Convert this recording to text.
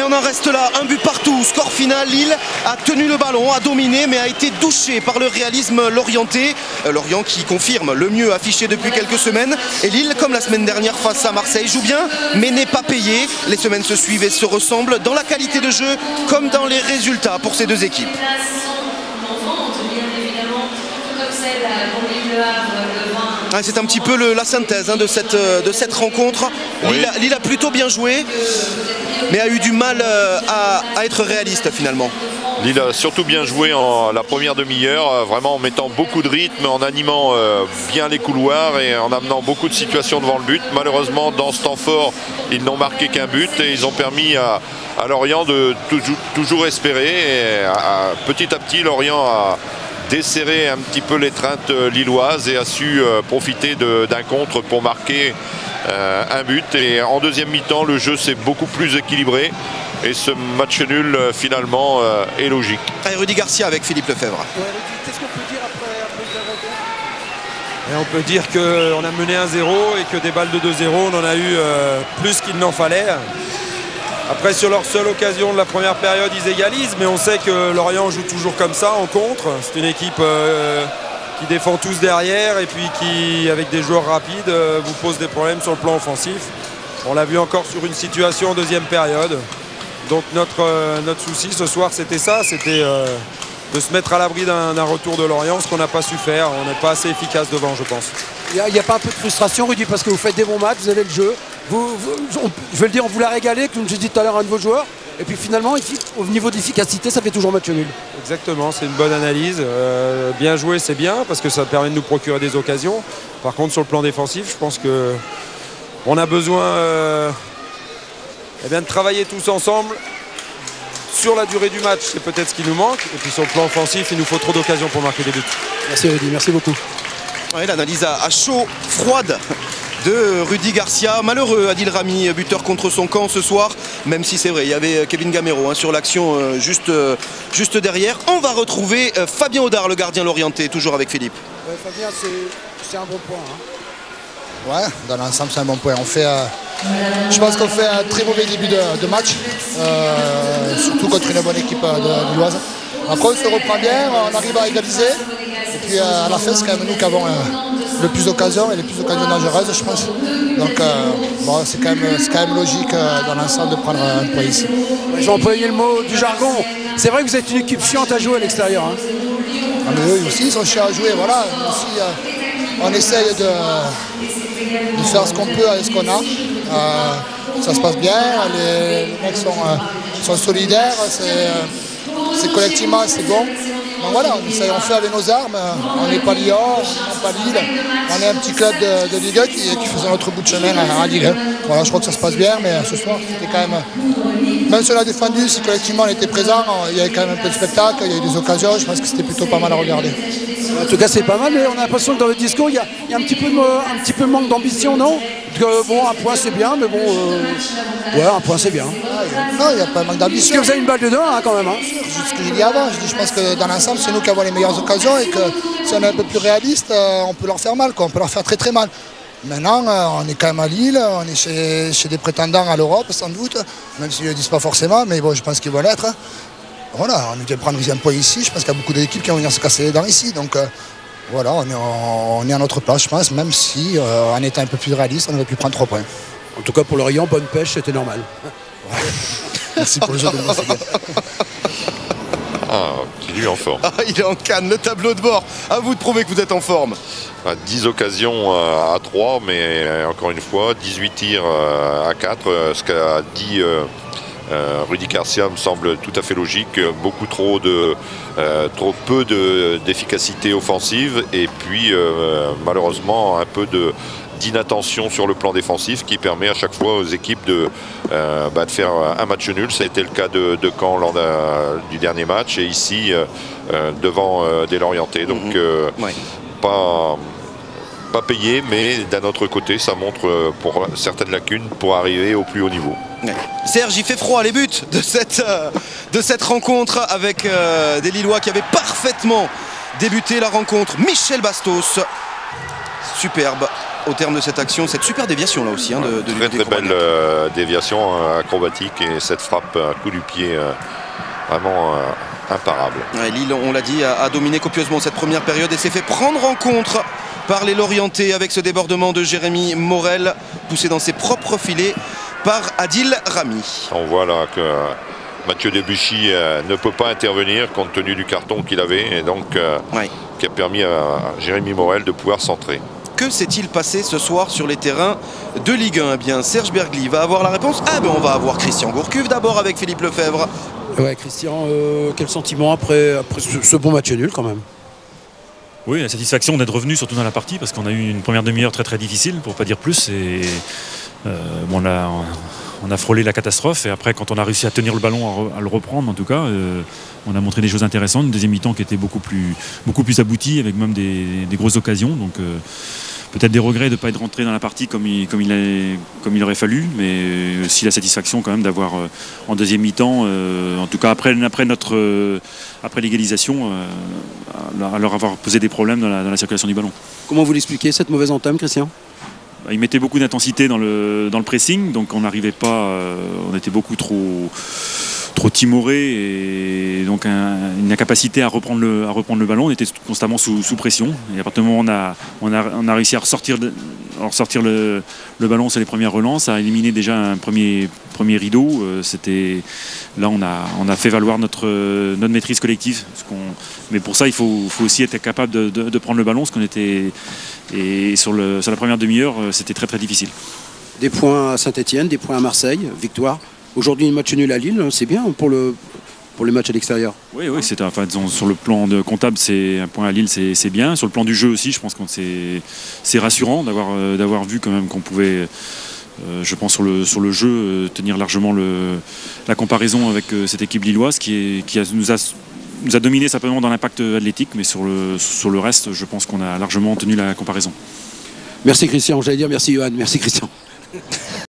on en reste là, un but partout, score final. Lille a tenu le ballon, a dominé, mais a été douché par le réalisme lorientais. Lorient qui confirme le mieux affiché depuis quelques semaines. Et Lille, comme la semaine dernière face à Marseille, joue bien, mais n'est pas payé. Les semaines se suivent et se ressemblent dans la qualité de jeu comme dans les résultats pour ces deux équipes. C'est un petit peu la synthèse de cette rencontre. Oui. Lille a plutôt bien joué, mais a eu du mal à être réaliste finalement. Lille a surtout bien joué en la première demi-heure, vraiment en mettant beaucoup de rythme, en animant bien les couloirs et en amenant beaucoup de situations devant le but. Malheureusement, dans ce temps fort, ils n'ont marqué qu'un but et ils ont permis à Lorient de toujours espérer. Et petit à petit, Lorient a desserré un petit peu l'étreinte lilloise et a su profiter d'un contre pour marquer un but. Et en deuxième mi-temps, le jeu s'est beaucoup plus équilibré et ce match nul finalement est logique. Et Rudy Garcia avec Philippe Lefebvre. Qu'est-ce qu'on peut dire après on peut dire qu'on a mené 1-0 et que des balles de 2-0, on en a eu plus qu'il n'en fallait. Après, sur leur seule occasion de la première période, ils égalisent, mais on sait que Lorient joue toujours comme ça, en contre. C'est une équipe qui défend tous derrière et puis qui, avec des joueurs rapides, vous pose des problèmes sur le plan offensif. On l'a vu encore sur une situation en deuxième période. Donc notre souci ce soir, c'était ça, c'était de se mettre à l'abri d'un retour de Lorient, ce qu'on n'a pas su faire. On n'est pas assez efficace devant, je pense. Il n'y a pas un peu de frustration, Rudy, parce que vous faites des bons matchs, vous avez le jeu. Je veux le dire, on vous l'a régalé, comme j'ai dit tout à l'heure à un de vos joueurs. Et puis finalement, au niveau d'efficacité, ça fait toujours match nul. Exactement, c'est une bonne analyse. Bien joué, c'est bien, parce que ça permet de nous procurer des occasions. Par contre, sur le plan défensif, je pense qu'on a besoin de travailler tous ensemble. Sur la durée du match, c'est peut-être ce qui nous manque. Et puis sur le plan offensif, il nous faut trop d'occasions pour marquer des buts. Merci Rudy, merci beaucoup. Ouais, l'analyse à chaud, froide de Rudy Garcia. Malheureux Adil Rami, buteur contre son camp ce soir. Même si c'est vrai, il y avait Kevin Gamero sur l'action juste derrière. On va retrouver Fabien Audard, le gardien lorientais, toujours avec Philippe. Fabien, c'est un bon point. Ouais, dans l'ensemble, c'est un bon point. Je pense qu'on fait un très mauvais début de match, surtout contre une bonne équipe de Lilloise. Après, on se reprend bien, on arrive à égaliser. Et puis à la fin, c'est quand même nous qui avons le plus d'occasions et les plus d'occasions dangereuses, je pense. Donc bon, c'est quand même logique dans l'ensemble de prendre un point ici. J'ai employé le mot du jargon. C'est vrai que vous êtes une équipe chiante à jouer à l'extérieur. Mais eux aussi, ils sont chiants à jouer. Voilà. Nous aussi, on essaye de faire ce qu'on peut avec ce qu'on a. Ça se passe bien, les mecs sont solidaires, c'est collectivement, c'est bon. Donc voilà, on fait avec nos armes, on n'est pas Lyon, on n'est pas Lille, on est un petit club de Ligue 1 qui faisait notre bout de chemin à Ligue 1. Voilà, je crois que ça se passe bien, mais ce soir, c'était quand même si on a défendu, si collectivement on était présent, il y avait quand même un peu de spectacle, il y a eu des occasions, je pense que c'était plutôt pas mal à regarder. En tout cas, c'est pas mal, mais on a l'impression que dans votre discours, il y a un petit peu de manque d'ambition, non? Bon, un point c'est bien, mais bon, ouais, un point c'est bien. Non, il n'y a pas de manque d'ambition. Parce que vous avez une balle dedans, quand même. C'est ce que j'ai dit avant, je pense que dans l'ensemble, c'est nous qui avons les meilleures occasions et que si on est un peu plus réaliste, on peut leur faire mal, on peut leur faire très très mal. Maintenant, on est quand même à Lille, on est chez des prétendants à l'Europe, sans doute, même s'ils ne le disent pas forcément, mais bon, je pense qu'ils vont l'être. Voilà, on vient prendre un point ici, je pense qu'il y a beaucoup d'équipes qui vont venir se casser les dents ici, donc voilà, on est à notre place, je pense, même si en étant un peu plus réaliste, on aurait pu prendre 3 points. En tout cas, pour Lorient, bonne pêche, c'était normal. Ouais. Merci pour le jeu de mots. Il est en forme. Il est en canne, le tableau de bord. À vous de prouver que vous êtes en forme. 10 occasions à 3, mais encore une fois, 18 tirs à 4. Ce qu'a dit Rudy Garcia me semble tout à fait logique. Beaucoup trop peu d'efficacité offensive et puis malheureusement un peu d'inattention sur le plan défensif qui permet à chaque fois aux équipes de faire un match nul. Ça a été le cas de Caen lors du dernier match et ici devant des Lorientais. Donc pas payé, mais d'un autre côté ça montre pour certaines lacunes pour arriver au plus haut niveau. Serge, il fait froid, les buts de cette rencontre avec des Lillois qui avaient parfaitement débuté la rencontre. Michel Bastos, superbe. au terme de cette action, cette super déviation là aussi de très belle déviation acrobatique et cette frappe coup du pied vraiment imparable. Ouais, Lille, on l'a dit, a dominé copieusement cette première période et s'est fait prendre en contre par les Lorientais avec ce débordement de Jérémy Morel poussé dans ses propres filets par Adil Rami. On voit là que Mathieu Debuchy ne peut pas intervenir compte tenu du carton qu'il avait et donc qui a permis à Jérémy Morel de pouvoir centrer. Que s'est-il passé ce soir sur les terrains de Ligue 1? Eh bien, Serge Bergli va avoir la réponse. Ah ben on va avoir Christian Gourcuff d'abord avec Philippe Lefebvre. Ouais, Christian, quel sentiment après ce bon match nul quand même? Oui, la satisfaction d'être revenu surtout dans la partie parce qu'on a eu une première demi-heure très très difficile pour pas dire plus et bon, on a frôlé la catastrophe et après quand on a réussi à tenir le ballon, à le reprendre en tout cas, on a montré des choses intéressantes, une deuxième mi-temps qui était beaucoup plus aboutie avec même des grosses occasions, donc peut-être des regrets de ne pas être rentré dans la partie comme il aurait fallu, mais aussi la satisfaction quand même d'avoir en deuxième mi-temps, en tout cas après l'égalisation, à leur avoir posé des problèmes dans la circulation du ballon. Comment vous l'expliquez cette mauvaise entame, Christian? Il mettait beaucoup d'intensité dans le pressing, donc on n'arrivait pas, on était beaucoup trop timoré et donc une incapacité à reprendre le ballon. On était constamment sous pression et à partir du moment où on a réussi à ressortir le ballon sur les premières relances, à éliminer déjà un premier rideau. Là on a fait valoir notre maîtrise collective. Mais pour ça il faut aussi être capable de prendre le ballon, ce qu'on était. Et sur la première demi-heure, c'était très très difficile. Des points à Saint-Etienne, des points à Marseille, victoire. Aujourd'hui, un match nul à Lille, c'est bien pour les matchs à l'extérieur. Oui, sur le plan comptable, c'est un point à Lille, c'est bien. Sur le plan du jeu aussi, je pense que c'est rassurant d'avoir vu quand même qu'on pouvait, je pense sur le jeu, tenir largement la comparaison avec cette équipe lilloise qui nous a dominé simplement dans l'impact athlétique, mais sur le reste, je pense qu'on a largement tenu la comparaison. Merci Christian, j'allais dire merci Johan, merci Christian.